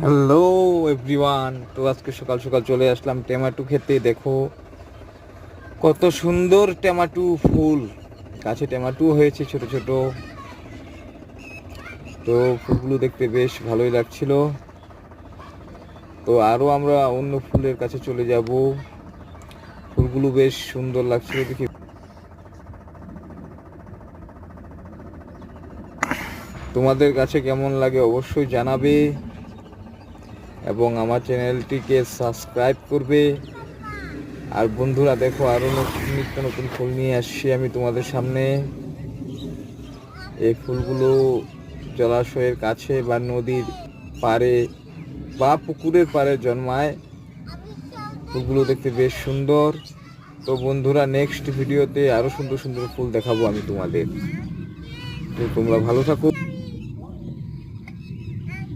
Hello everyone, তো আজকে সকাল সকাল চলে আসলাম টমেটো খেতে। দেখো কত সুন্দর টমেটো ফুল, গাছে টমেটো হয়েছে ছোট ছোট। তো ফুলগুলো দেখতে বেশ ভালোই লাগছিল। তো আরও আমরা অন্য ফুলের কাছে চলে যাব। ফুলগুলো বেশ সুন্দর লাগছিল দেখি। তোমাদের কাছে কেমন লাগে অবশ্যই জানাবে, এবং আমার চ্যানেলটিকে সাবস্ক্রাইব করবে। আর বন্ধুরা দেখো, আরও নিত্য নতুন ফুল নিয়ে আসছি আমি তোমাদের সামনে। এই ফুলগুলো জলাশয়ের কাছে বা নদীর পাড়ে বা পুকুরের পাড়ে জন্মায়। ফুলগুলো দেখতে বেশ সুন্দর। তো বন্ধুরা, নেক্সট ভিডিওতে আরও সুন্দর সুন্দর ফুল দেখাবো আমি তোমাদের। তো তোমরা ভালো থাকো।